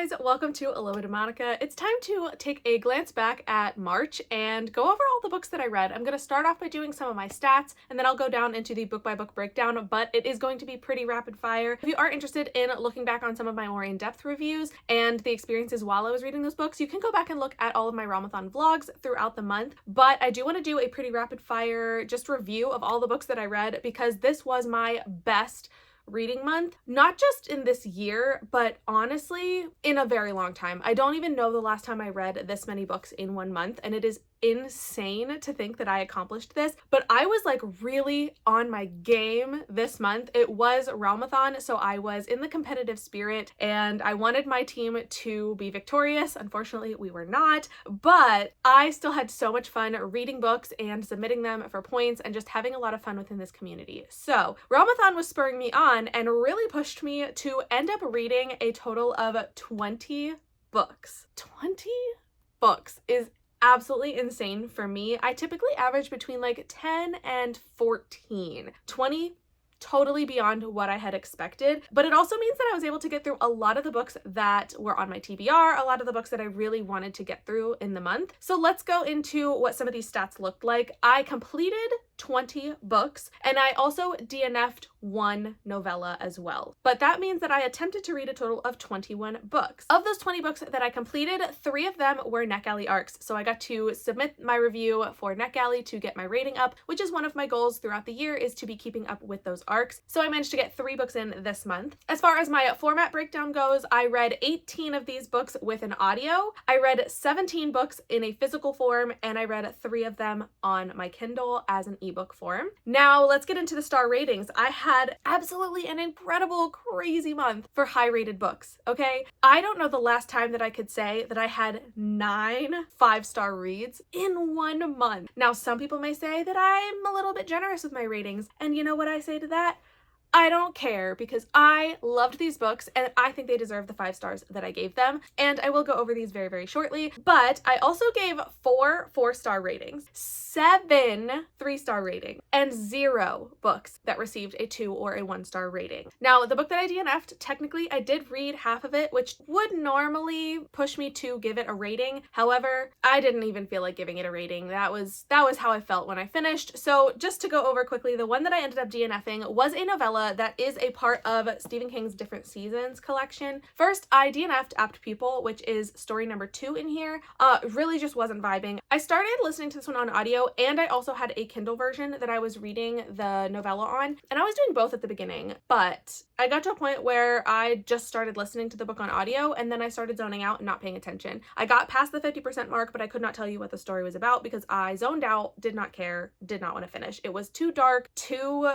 guys, welcome to A Little Bit of Monica. It's time to take a glance back at March and go over all the books that I read. I'm going to start off by doing some of my stats and then I'll go down into the book by book breakdown, but it is going to be pretty rapid fire. If you are interested in looking back on some of my more in-depth reviews and the experiences while I was reading those books, you can go back and look at all of my Realmathon vlogs throughout the month, but I do want to do a pretty rapid fire just review of all the books that I read because this was my best reading month, not just in this year, but honestly, in a very long time. I don't even know the last time I read this many books in 1 month, and it is insane to think that I accomplished this, but I was like really on my game this month. It was Realmathon, so I was in the competitive spirit and I wanted my team to be victorious. Unfortunately, we were not, but I still had so much fun reading books and submitting them for points and just having a lot of fun within this community. So Realmathon was spurring me on and really pushed me to end up reading a total of 20 books. 20 books is absolutely insane for me. I typically average between like 10 and 14. 20 totally beyond what I had expected, but it also means that I was able to get through a lot of the books that were on my TBR, a lot of the books that I really wanted to get through in the month. So let's go into what some of these stats looked like. I completed 20 books and I also DNF'd 1 novella as well. But that means that I attempted to read a total of 21 books. Of those 20 books that I completed, 3 of them were NetGalley arcs. So I got to submit my review for NetGalley to get my rating up, which is one of my goals throughout the year, is to be keeping up with those arcs. So I managed to get 3 books in this month. As far as my format breakdown goes, I read 18 of these books with an audio. I read 17 books in a physical form, and I read 3 of them on my Kindle as an ebook form. Now let's get into the star ratings. I had absolutely an incredible, crazy month for high rated books, okay? I don't know the last time that I could say that I had 9 5-star reads in 1 month. Now, some people may say that I'm a little bit generous with my ratings, and you know what I say to that? I don't care, because I loved these books and I think they deserve the 5 stars that I gave them. And I will go over these very, very shortly. But I also gave 4 4-star ratings, 7 3-star ratings, and 0 books that received a 2 or a 1-star rating. Now, the book that I DNF'd, technically I did read half of it, which would normally push me to give it a rating. However, I didn't even feel like giving it a rating. That was how I felt when I finished. So just to go over quickly, the one that I ended up DNFing was a novella that is a part of Stephen King's Different Seasons collection. First, I DNF'd Apt Pupil, which is story number 2 in here. Really just wasn't vibing. I started listening to this one on audio, and I also had a Kindle version that I was reading the novella on, and I was doing both at the beginning, but I got to a point where I just started listening to the book on audio, and then I started zoning out and not paying attention. I got past the 50% mark, but I could not tell you what the story was about because I zoned out, did not care, did not want to finish. It was too dark, too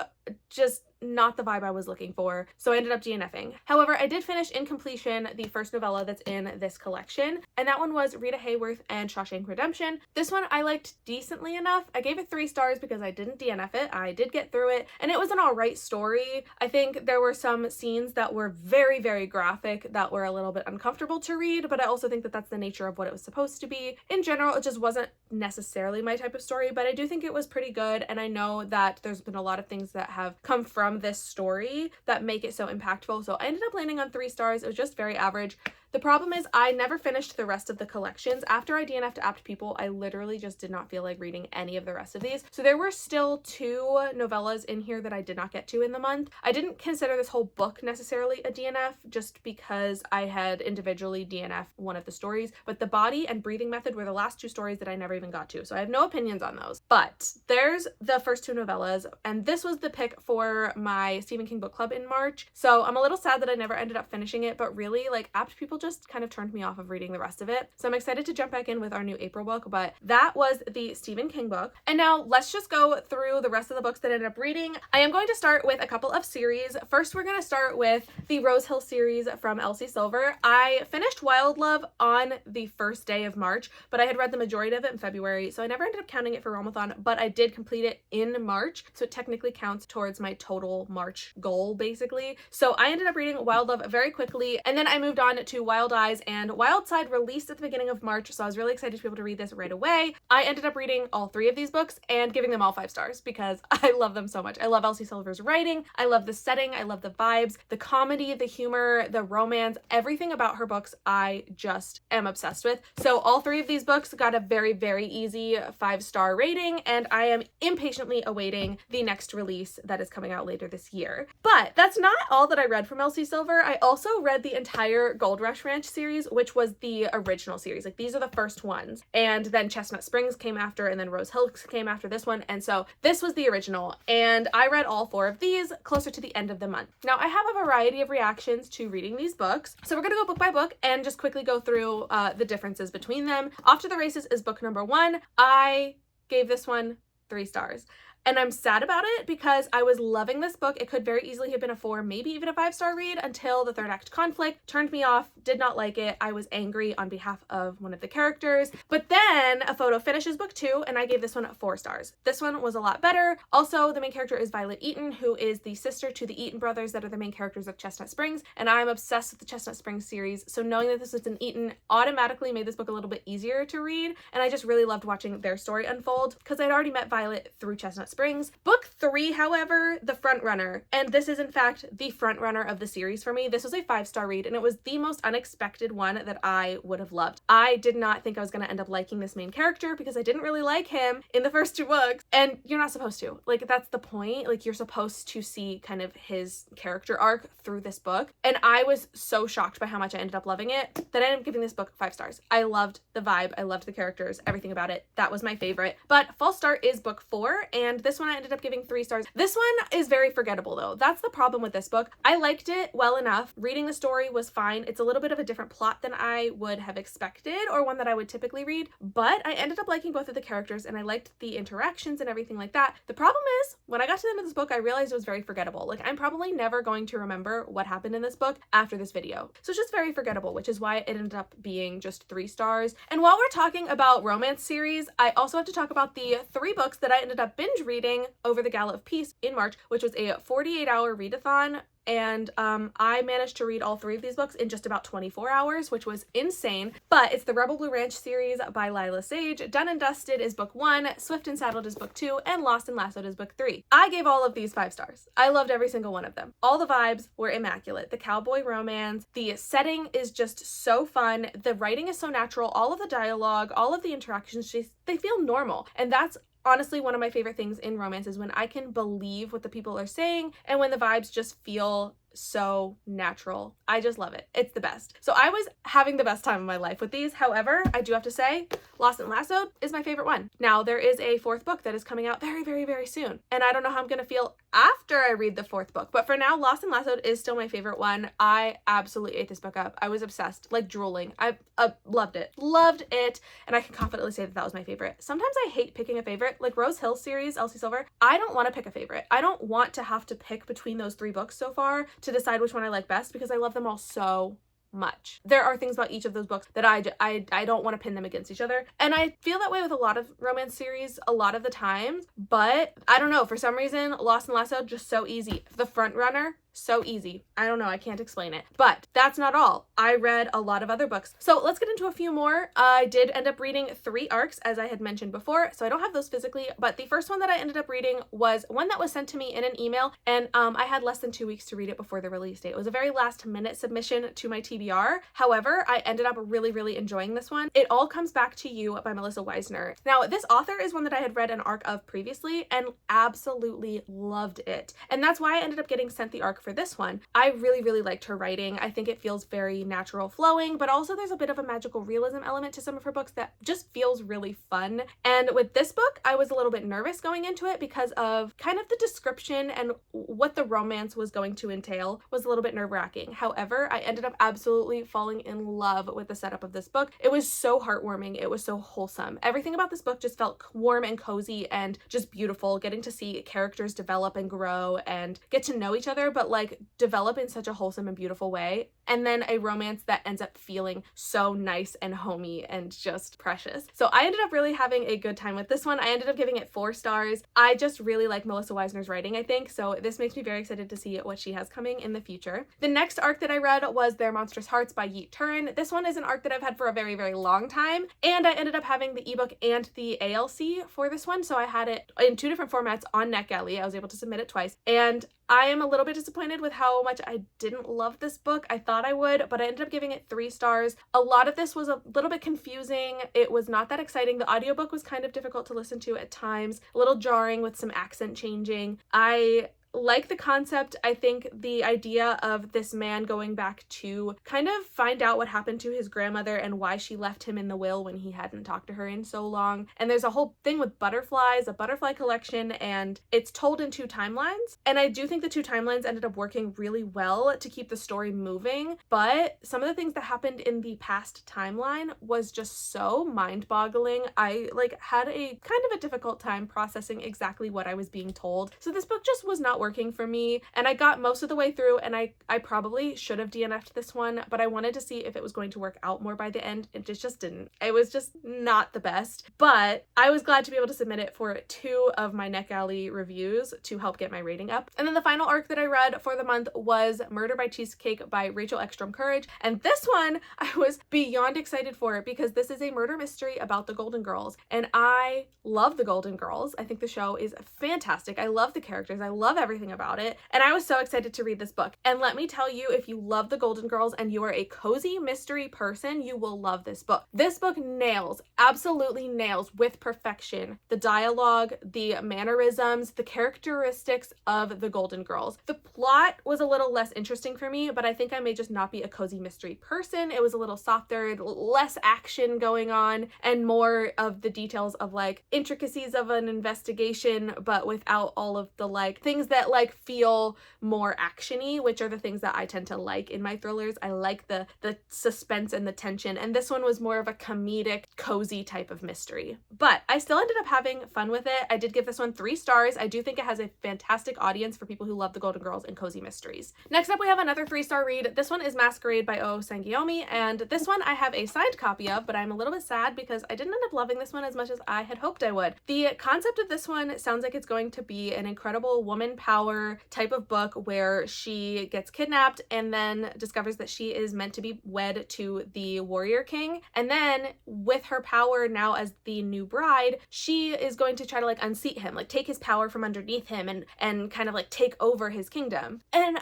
just not the vibe I was looking for, so I ended up DNFing. However, I did finish in completion the first novella that's in this collection, and that one was Rita Hayworth and Shawshank Redemption. This one I liked decently enough. I gave it 3 stars because I didn't DNF it. I did get through it, and it was an alright story. I think there were some scenes that were very, very graphic that were a little bit uncomfortable to read, but I also think that that's the nature of what it was supposed to be. In general, it just wasn't necessarily my type of story, but I do think it was pretty good, and I know that there's been a lot of things that have come from this story that make it so impactful. So I ended up landing on 3 stars. It was just very average. The problem is I never finished the rest of the collections. After I DNF'd Apt People, I literally just did not feel like reading any of the rest of these. So there were still 2 novellas in here that I did not get to in the month. I didn't consider this whole book necessarily a DNF just because I had individually DNF'd one of the stories, but The Body and Breathing Method were the last 2 stories that I never even got to. So I have no opinions on those. But there's the first 2 novellas, and this was the pick for my Stephen King book club in March. So I'm a little sad that I never ended up finishing it, but really, like, Apt People just kind of turned me off of reading the rest of it. So I'm excited to jump back in with our new April book, but that was the Stephen King book. And now let's just go through the rest of the books that I ended up reading. I am going to start with a couple of series. First, we're going to start with the Rose Hill series from Elsie Silver. I finished Wild Love on the first day of March, but I had read the majority of it in February, so I never ended up counting it for Realmathon, but I did complete it in March, so it technically counts towards my total March goal, basically. So I ended up reading Wild Love very quickly, and then I moved on to Wild Eyes and Wild Side released at the beginning of March, so I was really excited to be able to read this right away. I ended up reading all 3 of these books and giving them all 5 stars because I love them so much. I love Elsie Silver's writing, I love the setting, I love the vibes, the comedy, the humor, the romance, everything about her books I just am obsessed with. So all 3 of these books got a very, very easy 5-star rating, and I am impatiently awaiting the next release that is coming out later this year. But that's not all that I read from Elsie Silver. I also read the entire Gold Rush Ranch series, which was the original series. Like, these are the first ones. And then Chestnut Springs came after, and then Rose Hill came after this one. And so this was the original. And I read all 4 of these closer to the end of the month. Now, I have a variety of reactions to reading these books. So we're going to go book by book and just quickly go through the differences between them. Off to the Races is book number 1. I gave this one 3 stars. And I'm sad about it because I was loving this book. It could very easily have been a 4, maybe even a 5-star read until the third act conflict turned me off, did not like it. I was angry on behalf of one of the characters. But then a photo finishes book 2 and I gave this one 4 stars. This one was a lot better. Also, the main character is Violet Eaton, who is the sister to the Eaton brothers that are the main characters of Chestnut Springs. And I'm obsessed with the Chestnut Springs series. So knowing that this was an Eaton automatically made this book a little bit easier to read. And I just really loved watching their story unfold because I'd already met Violet through Chestnut Springs. Book 3, however, the front runner, and this is in fact the front runner of the series for me. This was a 5-star read, and it was the most unexpected one that I would have loved. I did not think I was going to end up liking this main character because I didn't really like him in the first 2 books, and you're not supposed to. Like, that's the point. Like, you're supposed to see kind of his character arc through this book, and I was so shocked by how much I ended up loving it that I ended up giving this book 5 stars. I loved the vibe, I loved the characters, everything about it. That was my favorite. But false start is book 4, and this one I ended up giving 3 stars. This one is very forgettable though. That's the problem with this book. I liked it well enough. Reading the story was fine. It's a little bit of a different plot than I would have expected or one that I would typically read, but I ended up liking both of the characters and I liked the interactions and everything like that. The problem is, when I got to the end of this book, I realized it was very forgettable. Like, I'm probably never going to remember what happened in this book after this video. So it's just very forgettable, which is why it ended up being just 3 stars. And while we're talking about romance series, I also have to talk about the 3 books that I ended up binge reading over the Gala of Peace in March, which was a 48-hour readathon. And I managed to read all 3 of these books in just about 24 hours, which was insane. But it's the Rebel Blue Ranch series by Lila Sage. Done and Dusted is book 1, Swift and Saddled is book 2, and Lost and Lassoed is book 3. I gave all of these 5 stars. I loved every single one of them. All the vibes were immaculate. The cowboy romance, the setting is just so fun. The writing is so natural. All of the dialogue, all of the interactions, they feel normal. And that's honestly one of my favorite things in romance, is when I can believe what the people are saying and when the vibes just feel so natural. I just love it. It's the best. So I was having the best time of my life with these. However, I do have to say, Lost and Lassoed is my favorite one. Now, there is a 4th book that is coming out very, very, very soon. And I don't know how I'm going to feel after I read the 4th book. But for now, Lost and Lassoed is still my favorite one. I absolutely ate this book up. I was obsessed, like drooling. I loved it. Loved it. And I can confidently say that that was my favorite. Sometimes I hate picking a favorite. Like Rose Hill series, Elsie Silver, I don't want to pick a favorite. I don't want to have to pick between those 3 books so far to decide which one I like best because I love them all so much. There are things about each of those books that I don't want to pin them against each other. And I feel that way with a lot of romance series a lot of the times, but I don't know, for some reason, Lost and Lassoed just so easy. The front runner, so easy. I don't know, I can't explain it. But that's not all. I read a lot of other books. So let's get into a few more. I did end up reading 3 arcs, as I had mentioned before, so I don't have those physically, but the first one that I ended up reading was one that was sent to me in an email, and I had less than 2 weeks to read it before the release date. It was a very last minute submission to my TBR. However, I ended up really, really enjoying this one. It All Comes Back to You by Melissa Weisner. Now, this author is one that I had read an arc of previously and absolutely loved it. And that's why I ended up getting sent the arc for this one. I really, really liked her writing. I think it feels very natural flowing, but also there's a bit of a magical realism element to some of her books that just feels really fun. And with this book, I was a little bit nervous going into it because of kind of the description and what the romance was going to entail was a little bit nerve-wracking. However, I ended up absolutely falling in love with the setup of this book. It was so heartwarming. It was so wholesome. Everything about this book just felt warm and cozy and just beautiful. Getting to see characters develop and grow and get to know each other, but like develop in such a wholesome and beautiful way. and then a romance that ends up feeling so nice and homey and just precious. So I ended up really having a good time with this one. I ended up giving it 4 stars. I just really like Melissa Wisner's writing, I think, so this makes me very excited to see what she has coming in the future. The next arc that I read was Their Monstrous Hearts by Yeet Turin. This one is an arc that I've had for a very, very long time, and I ended up having the ebook and the ALC for this one, so I had it in 2 different formats on NetGalley. I was able to submit it twice, and I am a little bit disappointed with how much I didn't love this book. I thought I would, but I ended up giving it 3 stars. A lot of this was a little bit confusing. It was not that exciting. The audiobook was kind of difficult to listen to at times, a little jarring with some accent changing. I like the concept. I think the idea of this man going back to kind of find out what happened to his grandmother and why she left him in the will when he hadn't talked to her in so long. And there's a whole thing with butterflies, a butterfly collection, and it's told in 2 timelines. And I do think the 2 timelines ended up working really well to keep the story moving, but some of the things that happened in the past timeline was just so mind-boggling. I had a kind of a difficult time processing exactly what I was being told. So this book just was not working for me, and I got most of the way through, and I probably should have DNF'd this one, but I wanted to see if it was going to work out more by the end. It just didn't. It was just not the best, but I was glad to be able to submit it for 2 of my NetGalley reviews to help get my rating up. And then the final arc that I read for the month was Murder by Cheesecake by Rachel Ekstrom Courage, and this one I was beyond excited for because this is a murder mystery about the Golden Girls, and I love the Golden Girls. I think the show is fantastic. I love the characters. I love everything about it, and I was so excited to read this book. And let me tell you, if you love the Golden Girls and you are a cozy mystery person, you will love this book. This book nails, absolutely nails with perfection, the dialogue, the mannerisms, the characteristics of the Golden Girls. The plot was a little less interesting for me, but I think I may just not be a cozy mystery person. It was a little softer, less action going on, and more of the details of intricacies of an investigation, but without all of the things that feel more actiony, which are the things that I tend to like in my thrillers. I like the suspense and the tension, and this one was more of a comedic, cozy type of mystery. But I still ended up having fun with it. I did give this one 3 stars. I do think it has a fantastic audience for people who love the Golden Girls and cozy mysteries. Next up, we have another 3-star read. This one is Masquerade by O. Sangiyomi, and this one I have a signed copy of, but I'm a little bit sad because I didn't end up loving this one as much as I had hoped I would. The concept of this one sounds like it's going to be an incredible woman power type of book where she gets kidnapped and then discovers that she is meant to be wed to the warrior king, and then with her power now as the new bride, she is going to try to unseat him, take his power from underneath him and kind of take over his kingdom. And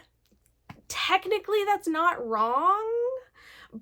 technically that's not wrong,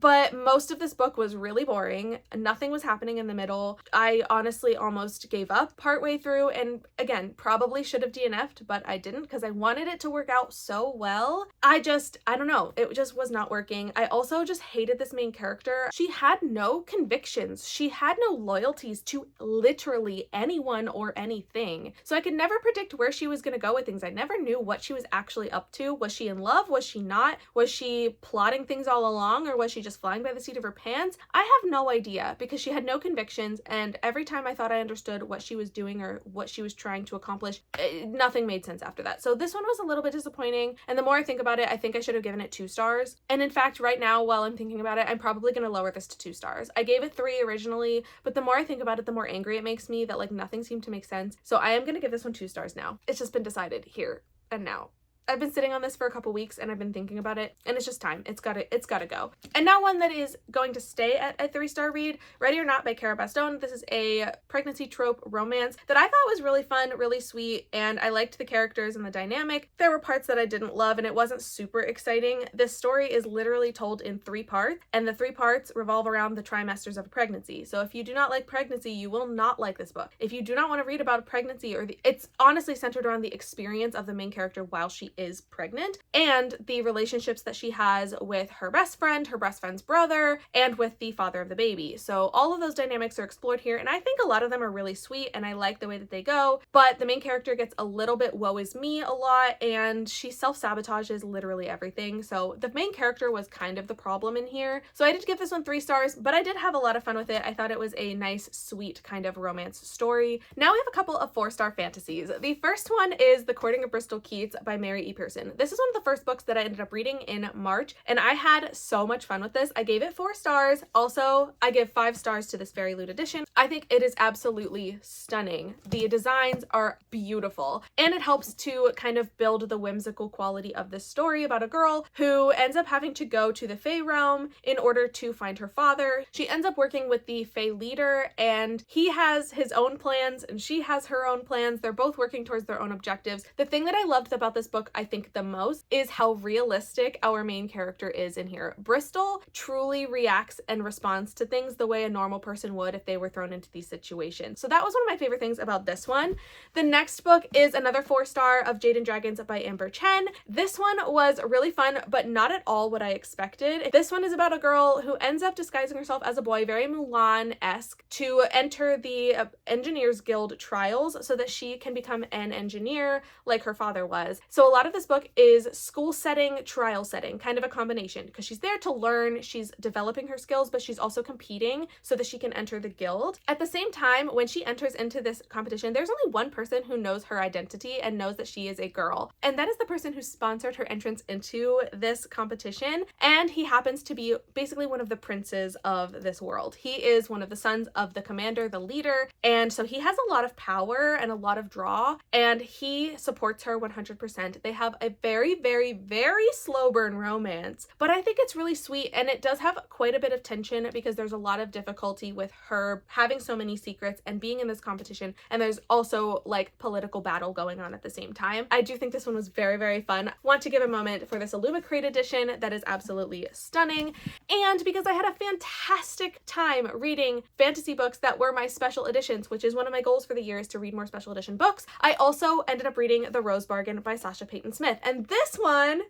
but most of this book was really boring. Nothing was happening in the middle. I honestly almost gave up partway through, and again, probably should have DNF'd, but I didn't because I wanted it to work out so well. I don't know. It just was not working. I also just hated this main character. She had no convictions. She had no loyalties to literally anyone or anything. So I could never predict where she was going to go with things. I never knew what she was actually up to. Was she in love? Was she not? Was she plotting things all along, or was she just flying by the seat of her pants? I have no idea because she had no convictions, and every time I thought I understood what she was doing or what she was trying to accomplish, nothing made sense after that. So this one was a little bit disappointing, and the more I think about it, I think I should have given it 2 stars. And in fact, right now, while I'm thinking about it, I'm probably going to lower this to 2 stars. I gave it 3 originally, but the more I think about it, the more angry it makes me that nothing seemed to make sense. So I am going to give this one 2 stars now. It's just been decided here and now. I've been sitting on this for a couple weeks and I've been thinking about it, and it's just time. It's gotta go. And now one that is going to stay at a 3-star read, Ready or Not by Cara Bastone. This is a pregnancy trope romance that I thought was really fun, really sweet, and I liked the characters and the dynamic. There were parts that I didn't love and it wasn't super exciting. This story is literally told in 3 parts, and the 3 parts revolve around the trimesters of pregnancy. So if you do not like pregnancy, you will not like this book. If you do not want to read about a pregnancy, it's honestly centered around the experience of the main character while she is pregnant, and the relationships that she has with her best friend's brother, and with the father of the baby. So all of those dynamics are explored here, and I think a lot of them are really sweet, and I like the way that they go, but the main character gets a little bit woe is me a lot, and she self-sabotages literally everything. So the main character was kind of the problem in here. So I did give this one 3 stars, but I did have a lot of fun with it. I thought it was a nice, sweet kind of romance story. Now we have a couple of 4-star fantasies. The first one is The Courting of Bristol Keats by Mary Ordinary E Person. This is one of the first books that I ended up reading in March, and I had so much fun with this. I gave it 4 stars. Also, I give 5 stars to this Fairy Loot edition. I think it is absolutely stunning. The designs are beautiful, and it helps to kind of build the whimsical quality of this story about a girl who ends up having to go to the Fae realm in order to find her father. She ends up working with the Fae leader, and he has his own plans and she has her own plans. They're both working towards their own objectives. The thing that I loved about this book, I think the most, is how realistic our main character is in here. Bristol truly reacts and responds to things the way a normal person would if they were thrown into these situations. So that was one of my favorite things about this one. The next book is another 4-star of Jade and Dragons by Amber Chen. This one was really fun, but not at all what I expected. This one is about a girl who ends up disguising herself as a boy, very Mulan-esque, to enter the Engineers Guild trials so that she can become an engineer like her father was. So a lot of this book is school setting, trial setting, kind of a combination, because she's there to learn, she's developing her skills, but she's also competing so that she can enter the guild. At the same time, when she enters into this competition, there's only one person who knows her identity and knows that she is a girl, and that is the person who sponsored her entrance into this competition, and he happens to be basically one of the princes of this world. He is one of the sons of the commander, the leader, and so he has a lot of power and a lot of draw, and he supports her 100%. They have a very, very, very slow burn romance, but I think it's really sweet, and it does have quite a bit of tension because there's a lot of difficulty with her having so many secrets and being in this competition, and there's also like political battle going on at the same time. I do think this one was very, very fun. Want to give a moment for this Illumicrate edition that is absolutely stunning, and because I had a fantastic time reading fantasy books that were my special editions, which is one of my goals for the year, is to read more special edition books, I also ended up reading The Rose Bargain by Sasha Payton Smith, and this one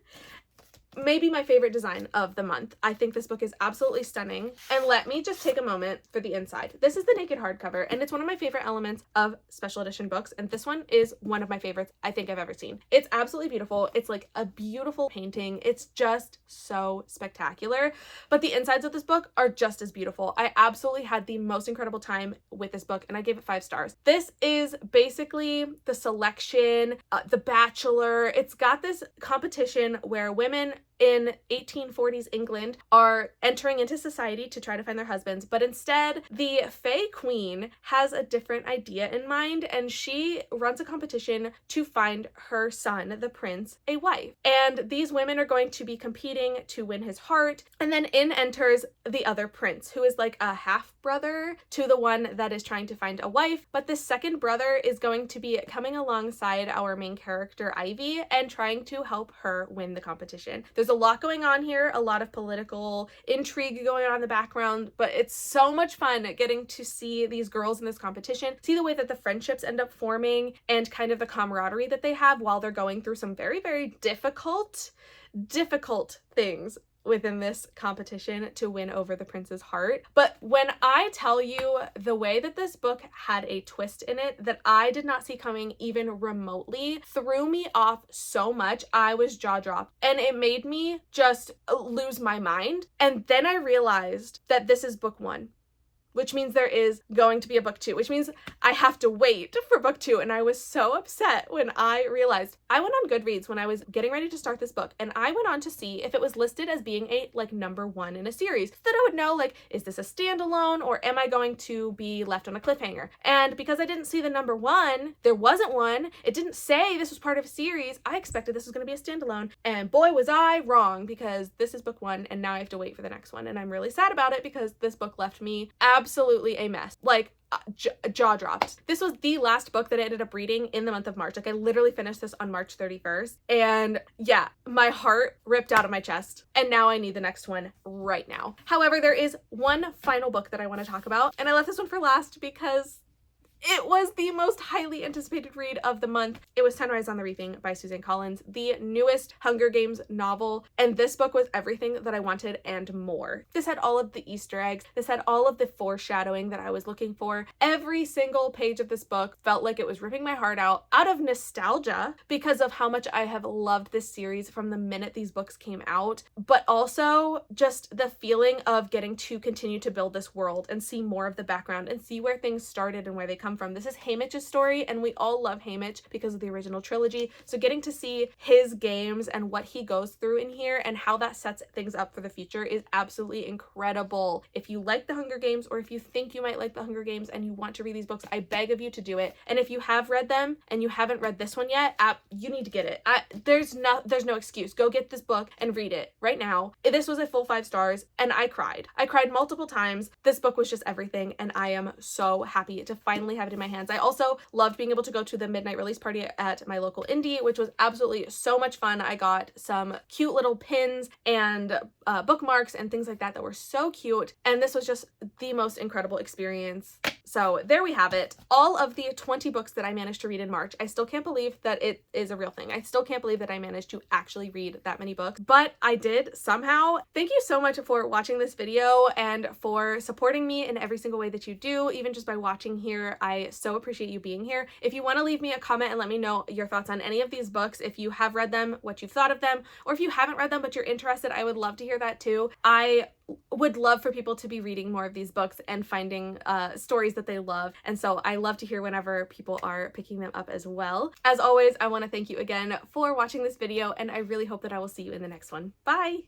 maybe my favorite design of the month. I think this book is absolutely stunning. And let me just take a moment for the inside. This is the naked hardcover, and it's one of my favorite elements of special edition books, and this one is one of my favorites I think I've ever seen. It's absolutely beautiful. It's like a beautiful painting. It's just so spectacular. But the insides of this book are just as beautiful. I absolutely had the most incredible time with this book, and I gave it 5 stars. This is basically the selection, The Bachelor. It's got this competition where women in 1840s England are entering into society to try to find their husbands, but instead the Fae Queen has a different idea in mind, and she runs a competition to find her son, the prince, a wife. And these women are going to be competing to win his heart, and then in enters the other prince, who is like a half-brother to the one that is trying to find a wife, but this second brother is going to be coming alongside our main character, Ivy, and trying to help her win the competition. There's a lot going on here, a lot of political intrigue going on in the background, but it's so much fun getting to see these girls in this competition, see the way that the friendships end up forming and kind of the camaraderie that they have while they're going through some very, very difficult things within this competition to win over the prince's heart. But when I tell you the way that this book had a twist in it that I did not see coming even remotely, threw me off so much, I was jaw-dropped, and it made me just lose my mind. And then I realized that this is book 1, which means there is going to be a book 2, which means I have to wait for book 2. And I was so upset when I realized. I went on Goodreads when I was getting ready to start this book, and I went on to see if it was listed as being a number 1 in a series, so that I would know, like, is this a standalone or am I going to be left on a cliffhanger? And because I didn't see the number 1, there wasn't one. It didn't say this was part of a series. I expected this was going to be a standalone, and boy was I wrong, because this is book 1 and now I have to wait for the next one, and I'm really sad about it because this book left me absolutely a mess. Like, jaw dropped. This was the last book that I ended up reading in the month of March. Like, I literally finished this on March 31st, and yeah, my heart ripped out of my chest, and now I need the next one right now. However, there is one final book that I want to talk about, and I left this one for last because it was the most highly anticipated read of the month. It was Sunrise on the Reaping by Suzanne Collins, the newest Hunger Games novel, and this book was everything that I wanted and more. This had all of the Easter eggs. This had all of the foreshadowing that I was looking for. Every single page of this book felt like it was ripping my heart out of nostalgia because of how much I have loved this series from the minute these books came out, but also just the feeling of getting to continue to build this world and see more of the background and see where things started and where they come come from. This is Haymitch's story, and we all love Haymitch because of the original trilogy. So getting to see his games and what he goes through in here and how that sets things up for the future is absolutely incredible. If you like the Hunger Games, or if you think you might like the Hunger Games and you want to read these books, I beg of you to do it. And if you have read them and you haven't read this one yet, you need to get it. There's no excuse. Go get this book and read it right now. This was a full 5 stars, and I cried. I cried multiple times. This book was just everything, and I am so happy to finally have it in my hands. I also loved being able to go to the midnight release party at my local indie, which was absolutely so much fun. I got some cute little pins and bookmarks and things like that that were so cute, and this was just the most incredible experience. So there we have it. All of the 20 books that I managed to read in March. I still can't believe that it is a real thing. I still can't believe that I managed to actually read that many books, but I did somehow. Thank you so much for watching this video and for supporting me in every single way that you do, even just by watching here. I so appreciate you being here. If you want to leave me a comment and let me know your thoughts on any of these books, if you have read them, what you've thought of them, or if you haven't read them but you're interested, I would love to hear that too. I would love for people to be reading more of these books and finding stories that they love, and so I love to hear whenever people are picking them up as well. As always, I want to thank you again for watching this video, and I really hope that I will see you in the next one. Bye!